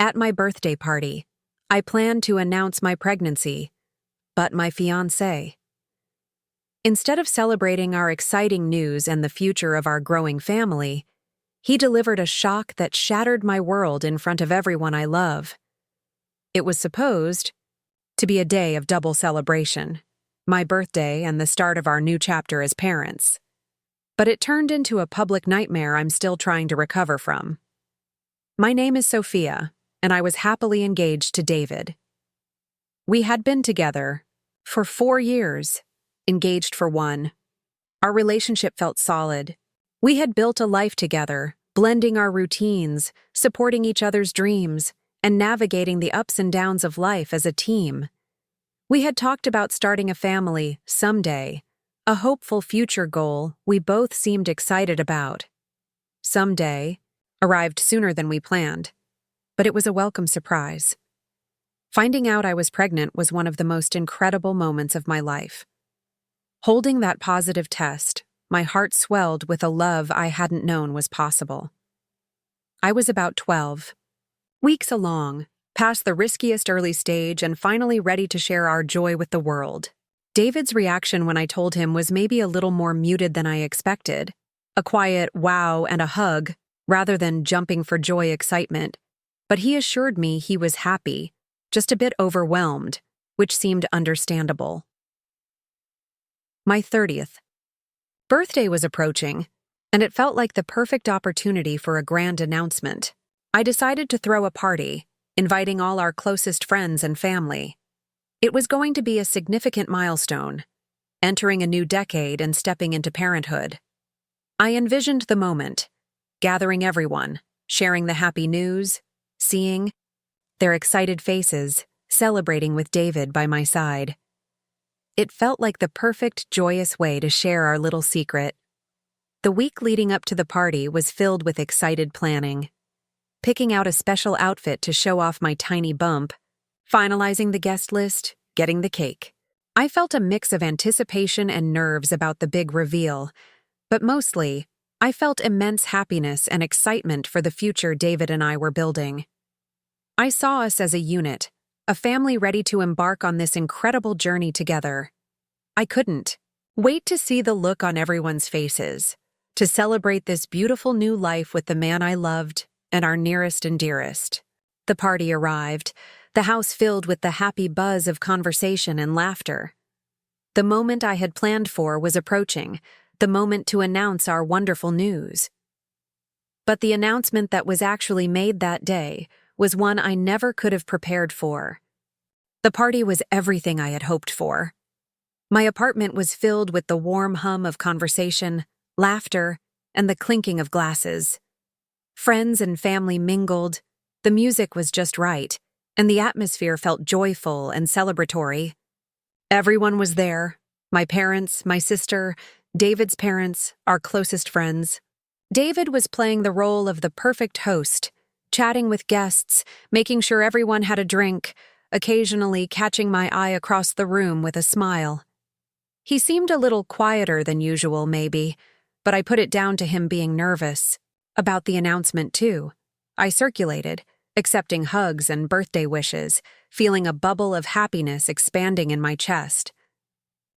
At my birthday party, I planned to announce my pregnancy, but my fiancé. Instead of celebrating our exciting news and the future of our growing family, he delivered a shock that shattered my world in front of everyone I love. It was supposed to be a day of double celebration, my birthday and the start of our new chapter as parents. But it turned into a public nightmare I'm still trying to recover from. My name is Sophia, and I was happily engaged to David. We had been together for 4 years, engaged for 1. Our relationship felt solid. We had built a life together, blending our routines, supporting each other's dreams, and navigating the ups and downs of life as a team. We had talked about starting a family someday, a hopeful future goal we both seemed excited about. Someday arrived sooner than we planned, but it was a welcome surprise. Finding out I was pregnant was one of the most incredible moments of my life. Holding that positive test, my heart swelled with a love I hadn't known was possible. I was about 12 weeks along, past the riskiest early stage and finally ready to share our joy with the world. David's reaction when I told him was maybe a little more muted than I expected, a quiet wow and a hug, rather than jumping for joy excitement, but he assured me he was happy, just a bit overwhelmed, which seemed understandable. My 30th birthday was approaching, and it felt like the perfect opportunity for a grand announcement. I decided to throw a party, inviting all our closest friends and family. It was going to be a significant milestone, entering a new decade and stepping into parenthood. I envisioned the moment, gathering everyone, sharing the happy news, seeing their excited faces, celebrating with David by my side. It felt like the perfect, joyous way to share our little secret. The week leading up to the party was filled with excited planning. Picking out a special outfit to show off my tiny bump, finalizing the guest list, getting the cake. I felt a mix of anticipation and nerves about the big reveal, but mostly, I felt immense happiness and excitement for the future David and I were building. I saw us as a unit, a family ready to embark on this incredible journey together. I couldn't wait to see the look on everyone's faces, to celebrate this beautiful new life with the man I loved and our nearest and dearest. The party arrived, the house filled with the happy buzz of conversation and laughter. The moment I had planned for was approaching, the moment to announce our wonderful news. But the announcement that was actually made that day was one I never could have prepared for. The party was everything I had hoped for. My apartment was filled with the warm hum of conversation, laughter, and the clinking of glasses. Friends and family mingled, the music was just right, and the atmosphere felt joyful and celebratory. Everyone was there, my parents, my sister, David's parents, our closest friends. David was playing the role of the perfect host, chatting with guests, making sure everyone had a drink, occasionally catching my eye across the room with a smile. He seemed a little quieter than usual, maybe, but I put it down to him being nervous. About the announcement, too. I circulated, accepting hugs and birthday wishes, feeling a bubble of happiness expanding in my chest.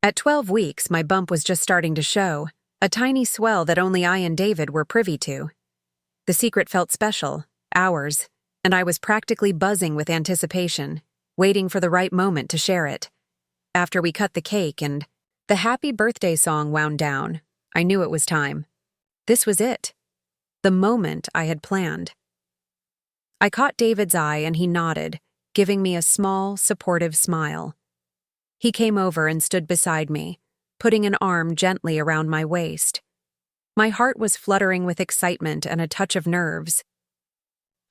At 12 weeks, my bump was just starting to show, a tiny swell that only I and David were privy to. The secret felt special, ours, and I was practically buzzing with anticipation, waiting for the right moment to share it. After we cut the cake and the happy birthday song wound down, I knew it was time. This was it. The moment I had planned. I caught David's eye and he nodded, giving me a small, supportive smile. He came over and stood beside me, putting an arm gently around my waist. My heart was fluttering with excitement and a touch of nerves.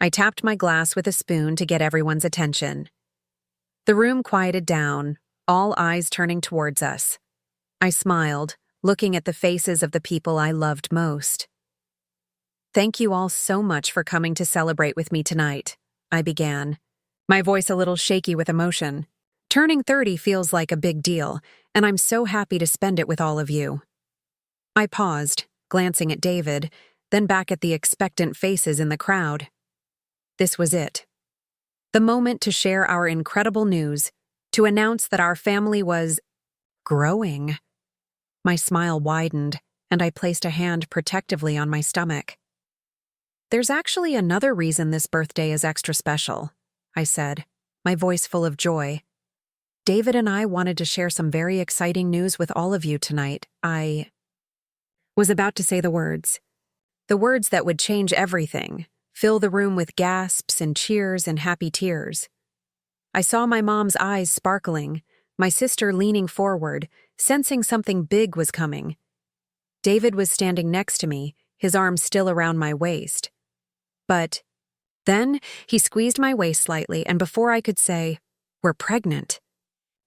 I tapped my glass with a spoon to get everyone's attention. The room quieted down, all eyes turning towards us. I smiled, looking at the faces of the people I loved most. "Thank you all so much for coming to celebrate with me tonight," I began, my voice a little shaky with emotion. Turning 30 feels like a big deal, and I'm so happy to spend it with all of you. I paused, glancing at David, then back at the expectant faces in the crowd. This was it. The moment to share our incredible news, to announce that our family was growing. My smile widened, and I placed a hand protectively on my stomach. "There's actually another reason this birthday is extra special," I said, my voice full of joy. "David and I wanted to share some very exciting news with all of you tonight." I was about to say the words that would change everything, fill the room with gasps and cheers and happy tears. I saw my mom's eyes sparkling, my sister leaning forward, sensing something big was coming. David was standing next to me, his arm still around my waist. But then he squeezed my waist slightly, and before I could say, "We're pregnant,"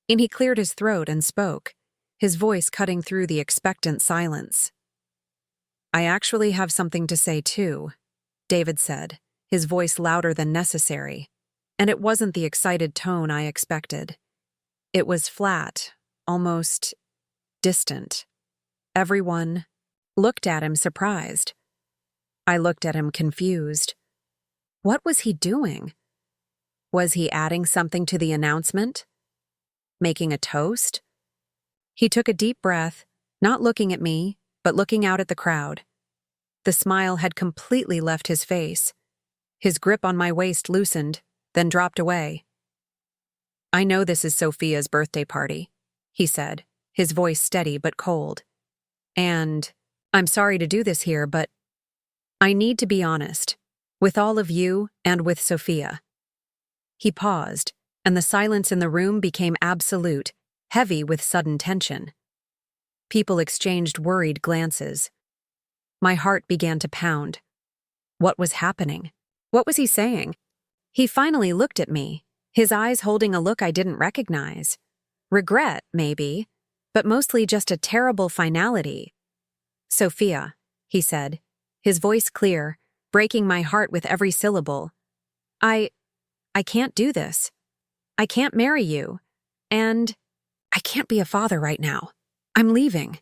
he cleared his throat and spoke, his voice cutting through the expectant silence. "I actually have something to say too," David said, his voice louder than necessary, and it wasn't the excited tone I expected. It was flat, almost distant. Everyone looked at him surprised. I looked at him confused. What was he doing? Was he adding something to the announcement? Making a toast? He took a deep breath, not looking at me, but looking out at the crowd. The smile had completely left his face. His grip on my waist loosened, then dropped away. "I know this is Sophia's birthday party," he said, his voice steady but cold. "And I'm sorry to do this here, but I need to be honest, with all of you and with Sophia." He paused, and the silence in the room became absolute, heavy with sudden tension. People exchanged worried glances. My heart began to pound. What was happening? What was he saying? He finally looked at me, his eyes holding a look I didn't recognize. Regret, maybe, but mostly just a terrible finality. "Sophia," he said, his voice clear, breaking my heart with every syllable. I can't do this. I can't marry you. And I can't be a father right now. I'm leaving."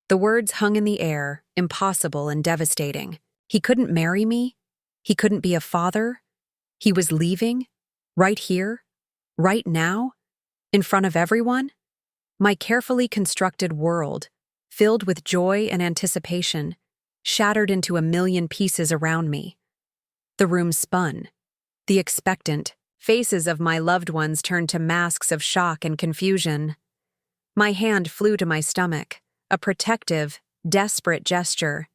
The words hung in the air, impossible and devastating. He couldn't marry me. He couldn't be a father. He was leaving, right here, right now, in front of everyone. My carefully constructed world, filled with joy and anticipation, shattered into a million pieces around me. The room spun. The expectant faces of my loved ones turned to masks of shock and confusion. My hand flew to my stomach, a protective, desperate gesture.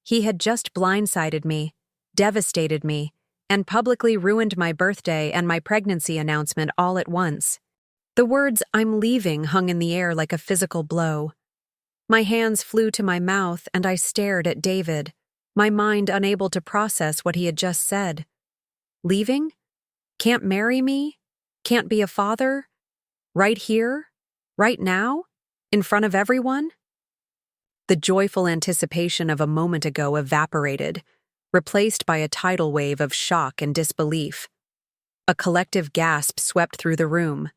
He had just blindsided me, devastated me, and publicly ruined my birthday and my pregnancy announcement all at once. The words "I'm leaving" hung in the air like a physical blow. My hands flew to my mouth and I stared at David, my mind unable to process what he had just said. Leaving? Can't marry me? Can't be a father? Right here? Right now? In front of everyone? The joyful anticipation of a moment ago evaporated, replaced by a tidal wave of shock and disbelief. A collective gasp swept through the room.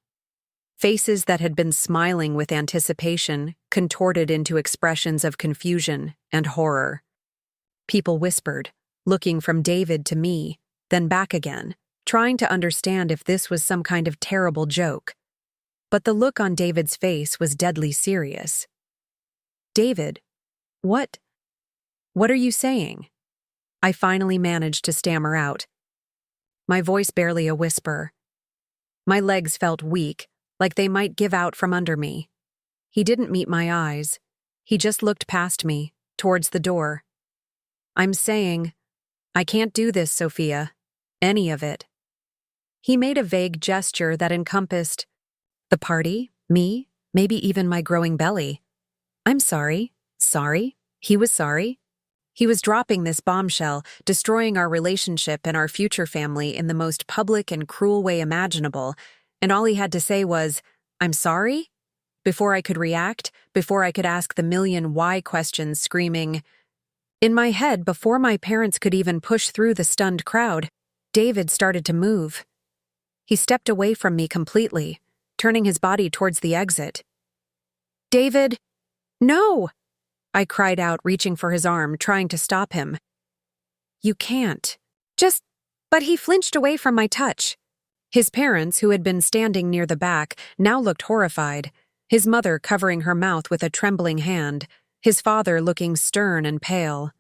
Faces that had been smiling with anticipation contorted into expressions of confusion and horror. People whispered, looking from David to me, then back again, trying to understand if this was some kind of terrible joke. But the look on David's face was deadly serious. "David, what are you saying?" I finally managed to stammer out, my voice barely a whisper. My legs felt weak, like they might give out from under me. He didn't meet my eyes. He just looked past me, towards the door. "I'm saying, I can't do this, Sophia. Any of it." He made a vague gesture that encompassed the party, me, maybe even my growing belly. "I'm sorry." Sorry? He was sorry? He was dropping this bombshell, destroying our relationship and our future family in the most public and cruel way imaginable, and all he had to say was, "I'm sorry?" Before I could react, before I could ask the million why questions screaming. In my head, before my parents could even push through the stunned crowd, David started to move. He stepped away from me completely, turning his body towards the exit. "David, no!" I cried out, reaching for his arm, trying to stop him. "You can't. But he flinched away from my touch. His parents, who had been standing near the back, now looked horrified, his mother covering her mouth with a trembling hand, his father looking stern and pale.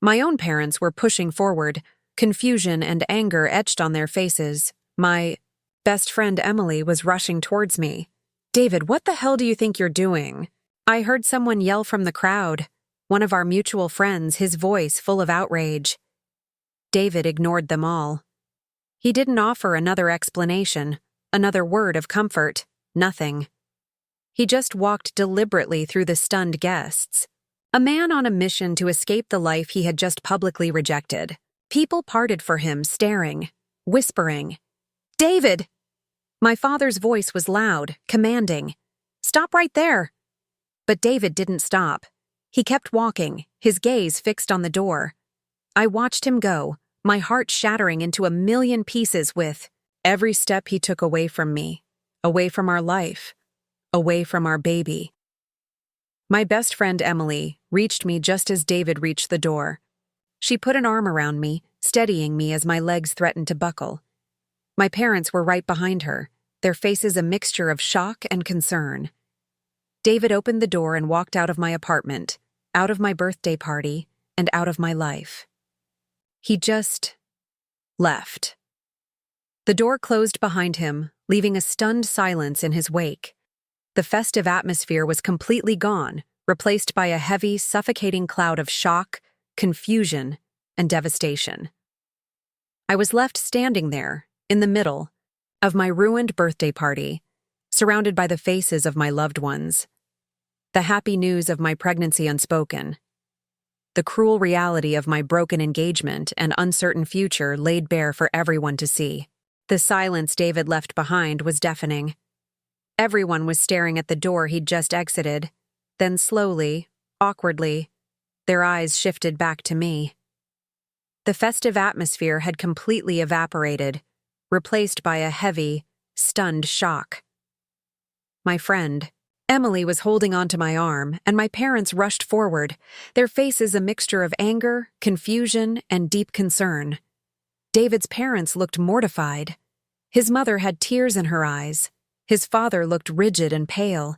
My own parents were pushing forward, confusion and anger etched on their faces. My best friend Emily was rushing towards me. "David, what the hell do you think you're doing?" I heard someone yell from the crowd, one of our mutual friends, his voice full of outrage. David ignored them all. He didn't offer another explanation, another word of comfort, nothing. He just walked deliberately through the stunned guests. A man on a mission to escape the life he had just publicly rejected. People parted for him, staring, whispering. "David!" My father's voice was loud, commanding. "Stop right there!" But David didn't stop. He kept walking, his gaze fixed on the door. I watched him go, my heart shattering into a million pieces with every step he took away from me, away from our life, away from our baby. My best friend Emily reached me just as David reached the door. She put an arm around me, steadying me as my legs threatened to buckle. My parents were right behind her, their faces a mixture of shock and concern. David opened the door and walked out of my apartment, out of my birthday party, and out of my life. He just left. The door closed behind him, leaving a stunned silence in his wake. The festive atmosphere was completely gone, replaced by a heavy, suffocating cloud of shock, confusion, and devastation. I was left standing there, in the middle of my ruined birthday party, surrounded by the faces of my loved ones. The happy news of my pregnancy unspoken. The cruel reality of my broken engagement and uncertain future laid bare for everyone to see. The silence David left behind was deafening. Everyone was staring at the door he'd just exited. Then slowly, awkwardly, their eyes shifted back to me. The festive atmosphere had completely evaporated, replaced by a heavy, stunned shock. My friend, Emily, was holding onto my arm, and my parents rushed forward, their faces a mixture of anger, confusion, and deep concern. David's parents looked mortified. His mother had tears in her eyes. His father looked rigid and pale.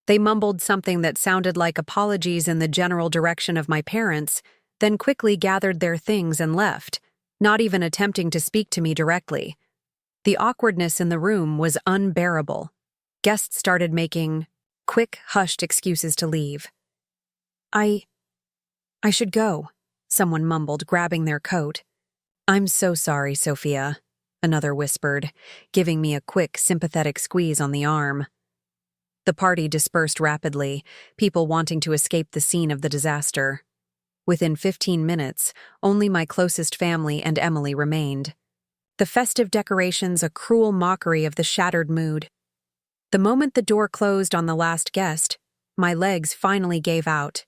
They mumbled something that sounded like apologies in the general direction of my parents, then quickly gathered their things and left, not even attempting to speak to me directly. The awkwardness in the room was unbearable. Guests started making quick, hushed excuses to leave. I should go," someone mumbled, grabbing their coat. "I'm so sorry, Sophia," another whispered, giving me a quick, sympathetic squeeze on the arm. The party dispersed rapidly, people wanting to escape the scene of the disaster. Within 15 minutes, only my closest family and Emily remained. The festive decorations a cruel mockery of the shattered mood. The moment the door closed on the last guest, my legs finally gave out.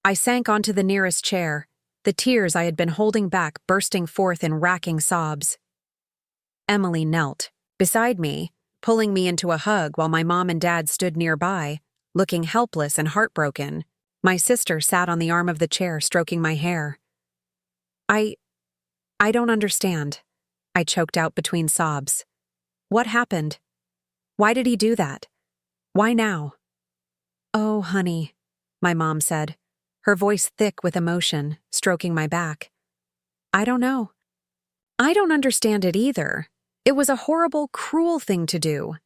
I sank onto the nearest chair, the tears I had been holding back bursting forth in racking sobs. Emily knelt beside me, pulling me into a hug while my mom and dad stood nearby, looking helpless and heartbroken. My sister sat on the arm of the chair, stroking my hair. I don't understand," I choked out between sobs. "What happened? Why did he do that? Why now?" "Oh, honey," my mom said, her voice thick with emotion, stroking my back. "I don't know. I don't understand it either. It was a horrible, cruel thing to do."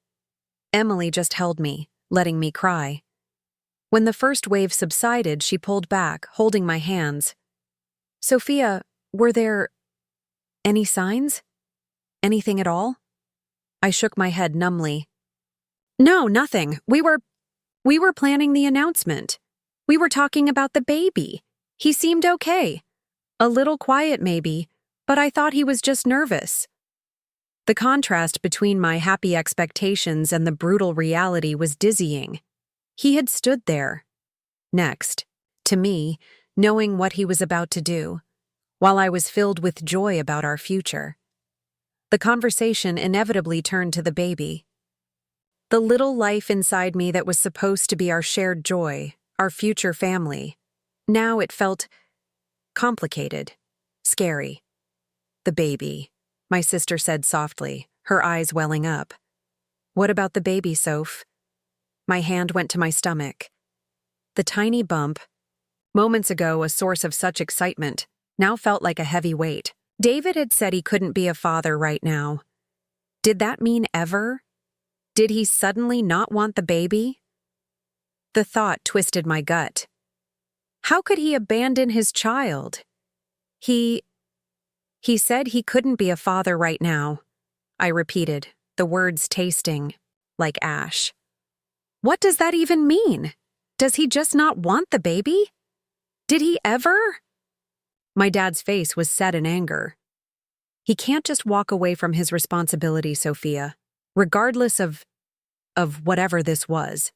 Emily just held me, letting me cry. When the first wave subsided, she pulled back, holding my hands. "Sophia, were there any signs? Anything at all?" I shook my head numbly. "No, nothing. We were planning the announcement. We were talking about the baby. He seemed okay. A little quiet maybe, but I thought he was just nervous." The contrast between my happy expectations and the brutal reality was dizzying. He had stood there, next to me, knowing what he was about to do, while I was filled with joy about our future. The conversation inevitably turned to the baby. The little life inside me that was supposed to be our shared joy, our future family. Now it felt complicated, scary. "The baby," my sister said softly, her eyes welling up. What about the baby, Soph? My hand went to my stomach. The tiny bump, moments ago a source of such excitement, now felt like a heavy weight. David had said he couldn't be a father right now. Did that mean ever? Did he suddenly not want the baby? The thought twisted my gut. How could he abandon his child? He said he couldn't be a father right now, I repeated, the words tasting like ash. What does that even mean? Does he just not want the baby? Did he ever? My dad's face was set in anger. He can't just walk away from his responsibility, Sophia, regardless of whatever this was.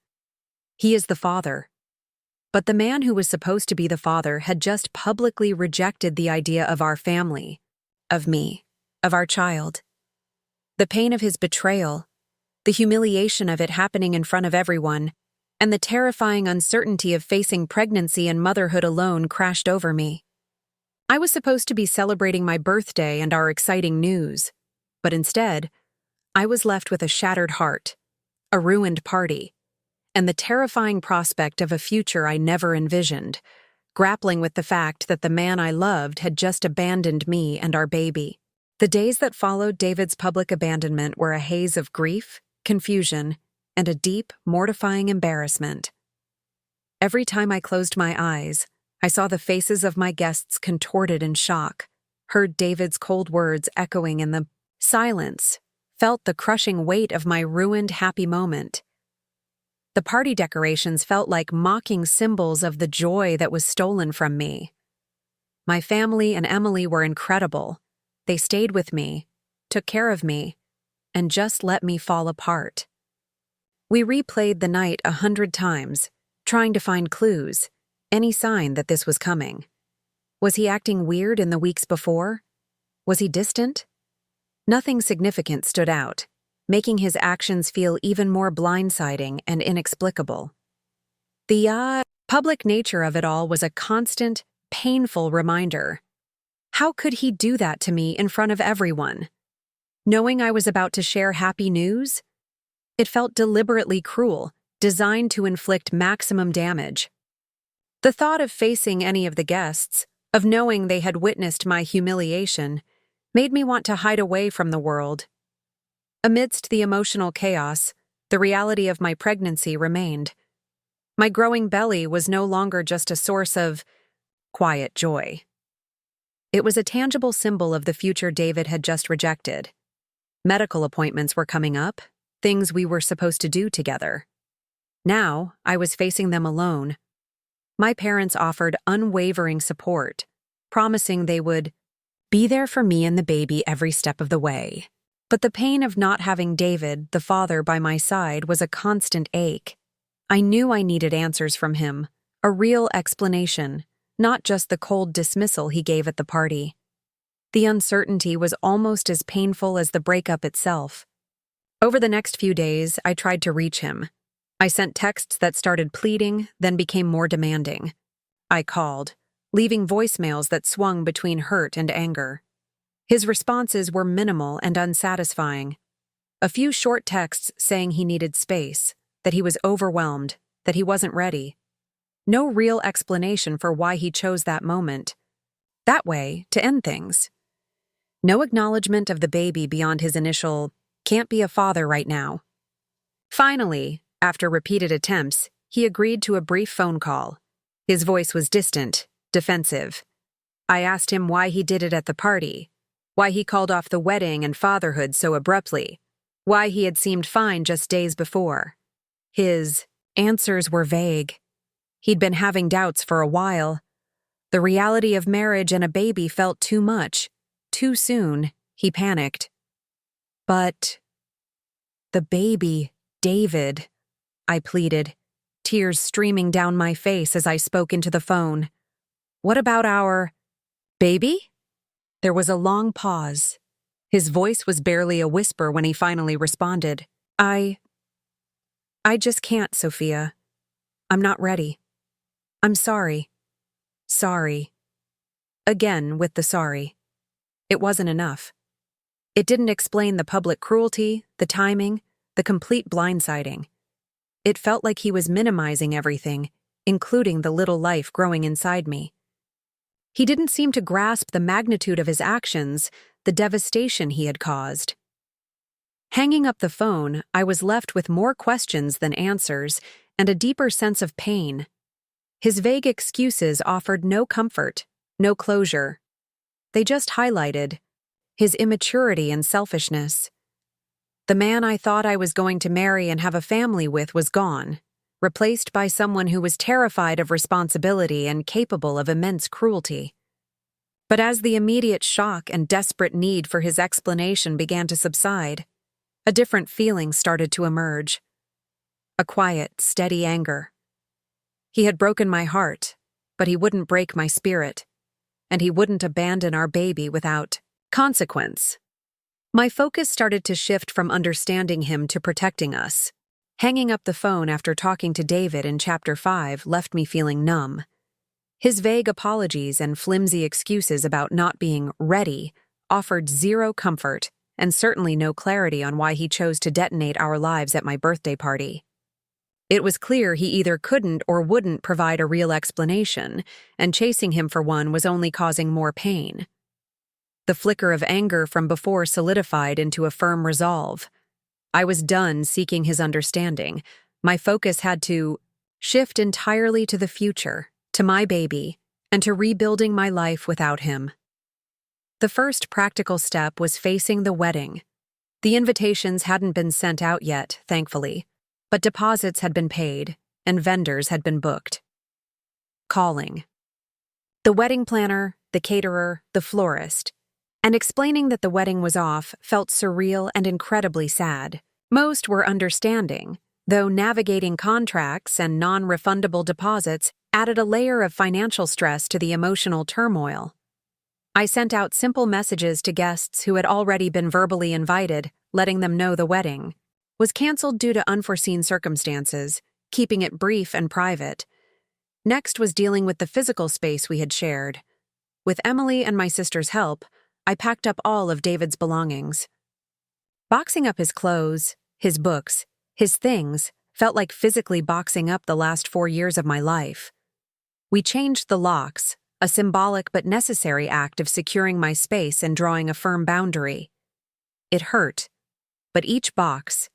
He is the father. But the man who was supposed to be the father had just publicly rejected the idea of our family, of me, of our child. The pain of his betrayal, the humiliation of it happening in front of everyone, and the terrifying uncertainty of facing pregnancy and motherhood alone crashed over me. I was supposed to be celebrating my birthday and our exciting news, but instead, I was left with a shattered heart, a ruined party, and the terrifying prospect of a future I never envisioned, grappling with the fact that the man I loved had just abandoned me and our baby. The days that followed David's public abandonment were a haze of grief, confusion, and a deep, mortifying embarrassment. Every time I closed my eyes, I saw the faces of my guests contorted in shock, heard David's cold words echoing in the silence, felt the crushing weight of my ruined happy moment. The party decorations felt like mocking symbols of the joy that was stolen from me. My family and Emily were incredible. They stayed with me, took care of me, and just let me fall apart. We replayed the night 100 times, trying to find clues, any sign that this was coming. Was he acting weird in the weeks before? Was he distant? Nothing significant stood out, making his actions feel even more blindsiding and inexplicable. The public nature of it all was a constant, painful reminder. How could he do that to me in front of everyone? Knowing I was about to share happy news? It felt deliberately cruel, designed to inflict maximum damage. The thought of facing any of the guests, of knowing they had witnessed my humiliation, made me want to hide away from the world. Amidst the emotional chaos, the reality of my pregnancy remained. My growing belly was no longer just a source of quiet joy. It was a tangible symbol of the future David had just rejected. Medical appointments were coming up, things we were supposed to do together. Now, I was facing them alone. My parents offered unwavering support, promising they would be there for me and the baby every step of the way. But the pain of not having David, the father, by my side was a constant ache. I knew I needed answers from him, a real explanation, not just the cold dismissal he gave at the party. The uncertainty was almost as painful as the breakup itself. Over the next few days, I tried to reach him. I sent texts that started pleading, then became more demanding. I called, leaving voicemails that swung between hurt and anger. His responses were minimal and unsatisfying. A few short texts saying he needed space, that he was overwhelmed, that he wasn't ready. No real explanation for why he chose that moment. That way, to end things. No acknowledgement of the baby beyond his initial, "can't be a father right now." Finally, after repeated attempts, he agreed to a brief phone call. His voice was distant, defensive. I asked him why he did it at the party, why he called off the wedding and fatherhood so abruptly, why he had seemed fine just days before. His answers were vague. He'd been having doubts for a while. The reality of marriage and a baby felt too much, too soon. He panicked. But the baby, David, I pleaded, tears streaming down my face as I spoke into the phone. What about our baby? There was a long pause. His voice was barely a whisper when he finally responded. I just can't, Sophia. I'm not ready. I'm sorry. Sorry. Again with the sorry. It wasn't enough. It didn't explain the public cruelty, the timing, the complete blindsiding. It felt like he was minimizing everything, including the little life growing inside me. He didn't seem to grasp the magnitude of his actions, the devastation he had caused. Hanging up the phone, I was left with more questions than answers and a deeper sense of pain. His vague excuses offered no comfort, no closure. They just highlighted his immaturity and selfishness. The man I thought I was going to marry and have a family with was gone, replaced by someone who was terrified of responsibility and capable of immense cruelty. But as the immediate shock and desperate need for his explanation began to subside, a different feeling started to emerge. A quiet, steady anger. He had broken my heart, but he wouldn't break my spirit, and he wouldn't abandon our baby without consequence. My focus started to shift from understanding him to protecting us. Hanging up the phone after talking to David in Chapter 5 left me feeling numb. His vague apologies and flimsy excuses about not being ready offered zero comfort and certainly no clarity on why he chose to detonate our lives at my birthday party. It was clear he either couldn't or wouldn't provide a real explanation, and chasing him for one was only causing more pain. The flicker of anger from before solidified into a firm resolve. I was done seeking his understanding. My focus had to shift entirely to the future, to my baby, and to rebuilding my life without him. The first practical step was facing the wedding. The invitations hadn't been sent out yet, thankfully, but deposits had been paid, and vendors had been booked. Calling. The wedding planner, the caterer, the florist, and explaining that the wedding was off felt surreal and incredibly sad. Most were understanding, though navigating contracts and non-refundable deposits added a layer of financial stress to the emotional turmoil. I sent out simple messages to guests who had already been verbally invited, letting them know the wedding was canceled due to unforeseen circumstances, keeping it brief and private. Next was dealing with the physical space we had shared. With Emily and my sister's help, I packed up all of David's belongings. Boxing up his clothes, his books, his things felt like physically boxing up the last 4 years of my life. We changed the locks, a symbolic but necessary act of securing my space and drawing a firm boundary. It hurt, but each box,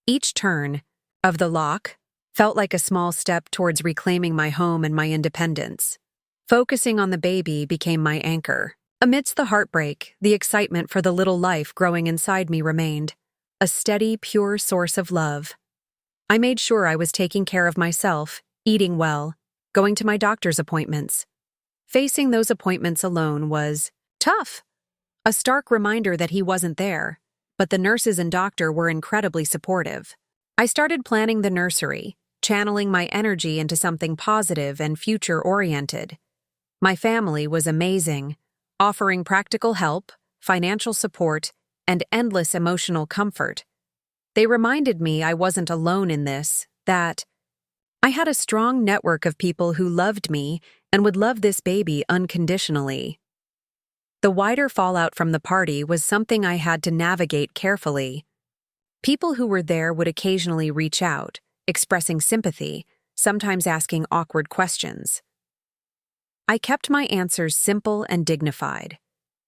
each turn of the lock felt like a small step towards reclaiming my home and my independence. Focusing on the baby became my anchor. Amidst the heartbreak, the excitement for the little life growing inside me remained, a steady, pure source of love. I made sure I was taking care of myself, eating well, going to my doctor's appointments. Facing those appointments alone was tough, a stark reminder that he wasn't there, but the nurses and doctor were incredibly supportive. I started planning the nursery, channeling my energy into something positive and future-oriented. My family was amazing, offering practical help, financial support, and endless emotional comfort. They reminded me I wasn't alone in this, that I had a strong network of people who loved me and would love this baby unconditionally. The wider fallout from the party was something I had to navigate carefully. People who were there would occasionally reach out, expressing sympathy, sometimes asking awkward questions. I kept my answers simple and dignified.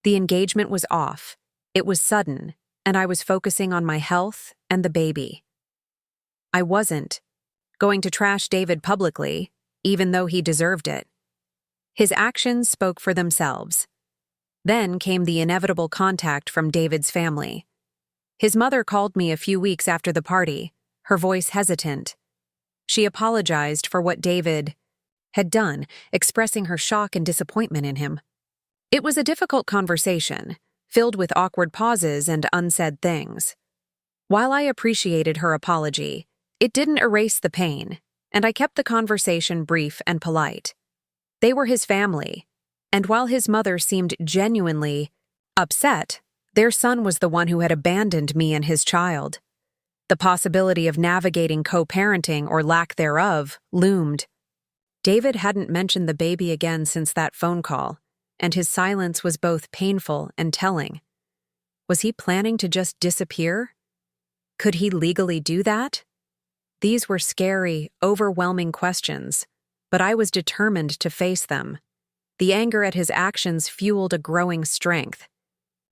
The engagement was off, it was sudden, and I was focusing on my health and the baby. I wasn't going to trash David publicly, even though he deserved it. His actions spoke for themselves. Then came the inevitable contact from David's family. His mother called me a few weeks after the party, her voice hesitant. She apologized for what David had done, expressing her shock and disappointment in him. It was a difficult conversation, filled with awkward pauses and unsaid things. While I appreciated her apology, it didn't erase the pain, and I kept the conversation brief and polite. They were his family, and while his mother seemed genuinely upset, their son was the one who had abandoned me and his child. The possibility of navigating co-parenting or lack thereof loomed. David hadn't mentioned the baby again since that phone call, and his silence was both painful and telling. Was he planning to just disappear? Could he legally do that? These were scary, overwhelming questions, but I was determined to face them. The anger at his actions fueled a growing strength.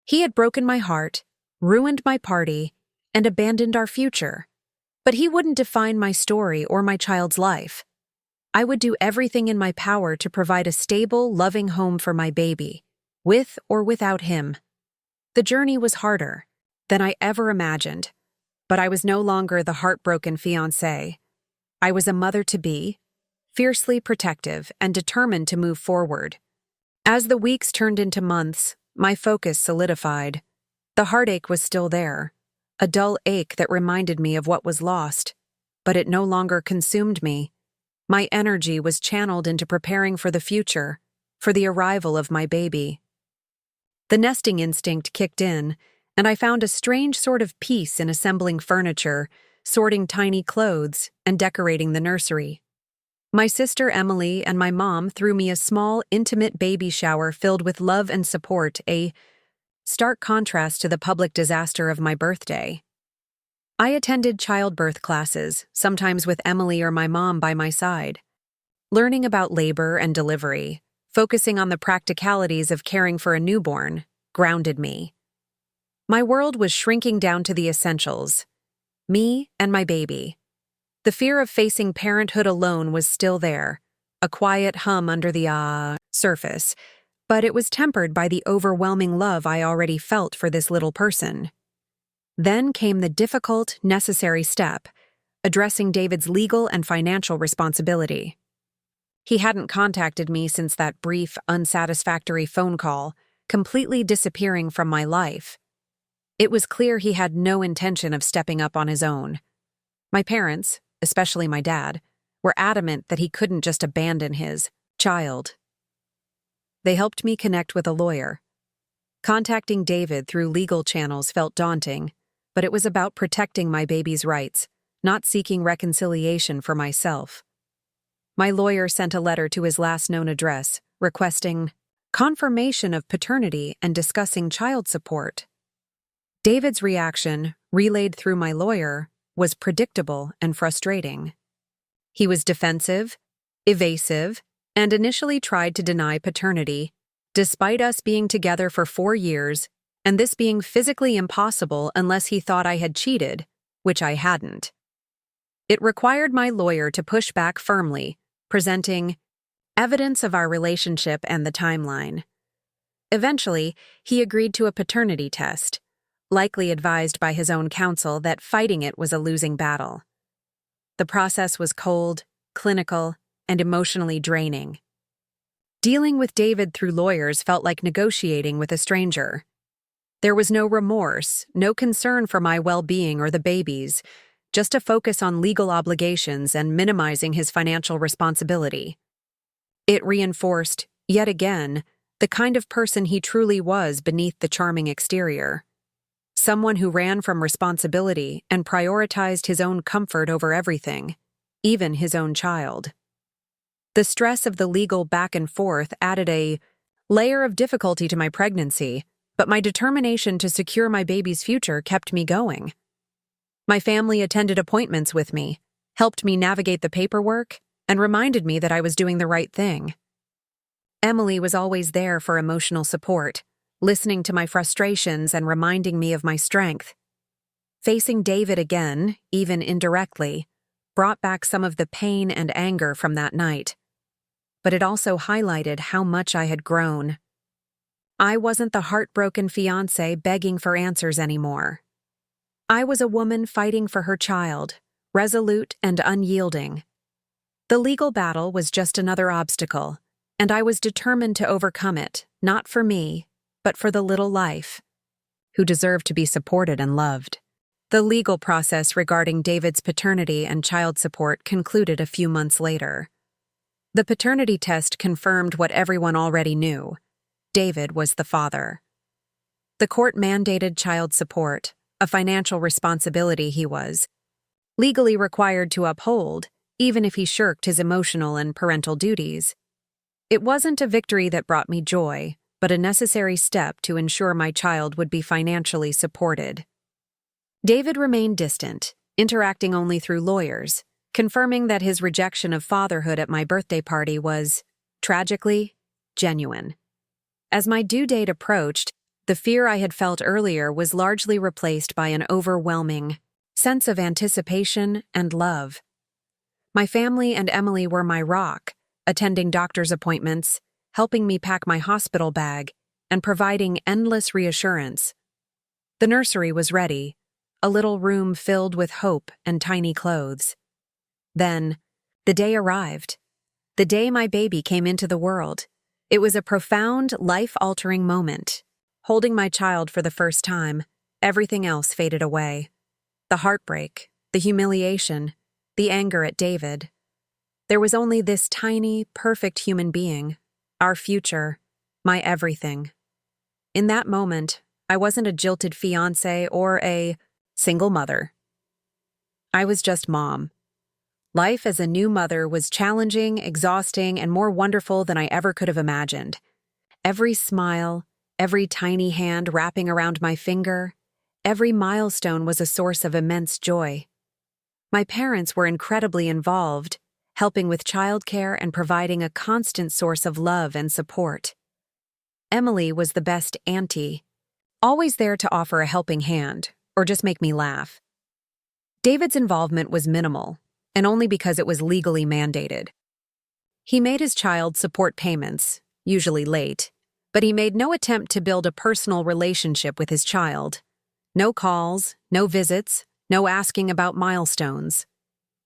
He had broken my heart, ruined my party, and abandoned our future. But he wouldn't define my story or my child's life. I would do everything in my power to provide a stable, loving home for my baby, with or without him. The journey was harder than I ever imagined, but I was no longer the heartbroken fiancé. I was a mother-to-be, fiercely protective and determined to move forward. As the weeks turned into months, my focus solidified. The heartache was still there, a dull ache that reminded me of what was lost, but it no longer consumed me. My energy was channeled into preparing for the future, for the arrival of my baby. The nesting instinct kicked in, and I found a strange sort of peace in assembling furniture, sorting tiny clothes, and decorating the nursery. My sister Emily and my mom threw me a small, intimate baby shower filled with love and support, a stark contrast to the public disaster of my birthday. I attended childbirth classes, sometimes with Emily or my mom by my side. Learning about labor and delivery, focusing on the practicalities of caring for a newborn, grounded me. My world was shrinking down to the essentials: me and my baby. The fear of facing parenthood alone was still there, a quiet hum under the surface, but it was tempered by the overwhelming love I already felt for this little person. Then came the difficult, necessary step, addressing David's legal and financial responsibility. He hadn't contacted me since that brief, unsatisfactory phone call, completely disappearing from my life. It was clear he had no intention of stepping up on his own. My parents, especially my dad, were adamant that he couldn't just abandon his child. They helped me connect with a lawyer. Contacting David through legal channels felt daunting, but it was about protecting my baby's rights, not seeking reconciliation for myself. My lawyer sent a letter to his last known address, requesting confirmation of paternity and discussing child support. David's reaction, relayed through my lawyer, was predictable and frustrating. He was defensive, evasive, and initially tried to deny paternity, despite us being together for 4 years, and this being physically impossible unless he thought I had cheated, which I hadn't. It required my lawyer to push back firmly, presenting evidence of our relationship and the timeline. Eventually, he agreed to a paternity test, likely advised by his own counsel that fighting it was a losing battle. The process was cold, clinical, and emotionally draining. Dealing with David through lawyers felt like negotiating with a stranger. There was no remorse, no concern for my well-being or the baby's, just a focus on legal obligations and minimizing his financial responsibility. It reinforced, yet again, the kind of person he truly was beneath the charming exterior. Someone who ran from responsibility and prioritized his own comfort over everything, even his own child. The stress of the legal back and forth added a layer of difficulty to my pregnancy, but my determination to secure my baby's future kept me going. My family attended appointments with me, helped me navigate the paperwork, and reminded me that I was doing the right thing. Emily was always there for emotional support, listening to my frustrations and reminding me of my strength. Facing David again, even indirectly, brought back some of the pain and anger from that night. But it also highlighted how much I had grown. I wasn't the heartbroken fiancé begging for answers anymore. I was a woman fighting for her child, resolute and unyielding. The legal battle was just another obstacle, and I was determined to overcome it, not for me, but for the little life, who deserved to be supported and loved. The legal process regarding David's paternity and child support concluded a few months later. The paternity test confirmed what everyone already knew: David was the father. The court mandated child support, a financial responsibility he was legally required to uphold, even if he shirked his emotional and parental duties. It wasn't a victory that brought me joy, but a necessary step to ensure my child would be financially supported. David remained distant, interacting only through lawyers, confirming that his rejection of fatherhood at my birthday party was, tragically, genuine. As my due date approached, the fear I had felt earlier was largely replaced by an overwhelming sense of anticipation and love. My family and Emily were my rock, attending doctor's appointments, helping me pack my hospital bag, and providing endless reassurance. The nursery was ready, a little room filled with hope and tiny clothes. Then, the day arrived. The day my baby came into the world. It was a profound, life-altering moment. Holding my child for the first time, everything else faded away. The heartbreak, the humiliation, the anger at David. There was only this tiny, perfect human being, our future, my everything. In that moment, I wasn't a jilted fiancé or a single mother. I was just mom. Life as a new mother was challenging, exhausting, and more wonderful than I ever could have imagined. Every smile, every tiny hand wrapping around my finger, every milestone was a source of immense joy. My parents were incredibly involved, helping with childcare and providing a constant source of love and support. Emily was the best auntie, always there to offer a helping hand, or just make me laugh. David's involvement was minimal, and only because it was legally mandated. He made his child support payments, usually late, but he made no attempt to build a personal relationship with his child. No calls, no visits, no asking about milestones.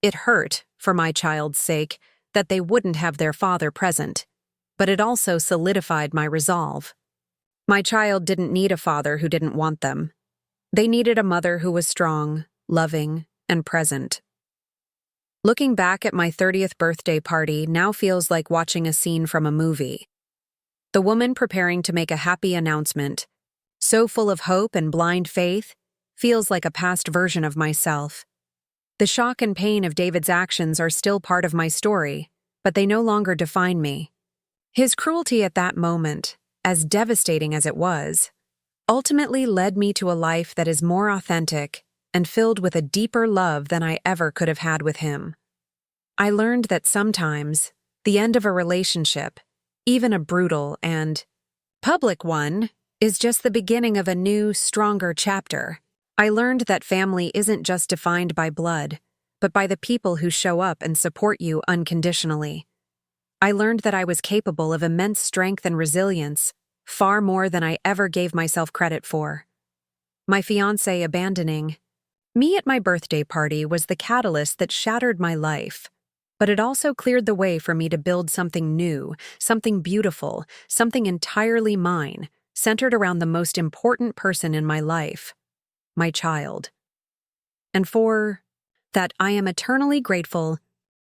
It hurt, for my child's sake, that they wouldn't have their father present, but it also solidified my resolve. My child didn't need a father who didn't want them. They needed a mother who was strong, loving, and present. Looking back at my 30th birthday party now feels like watching a scene from a movie. The woman preparing to make a happy announcement, so full of hope and blind faith, feels like a past version of myself. The shock and pain of David's actions are still part of my story, but they no longer define me. His cruelty at that moment, as devastating as it was, ultimately led me to a life that is more authentic and filled with a deeper love than I ever could have had with him. I learned that sometimes, the end of a relationship, even a brutal and public one, is just the beginning of a new, stronger chapter. I learned that family isn't just defined by blood, but by the people who show up and support you unconditionally. I learned that I was capable of immense strength and resilience, far more than I ever gave myself credit for. My fiancé abandoning me at my birthday party was the catalyst that shattered my life, but it also cleared the way for me to build something new, something beautiful, something entirely mine, centered around the most important person in my life, my child. And for that, I am eternally grateful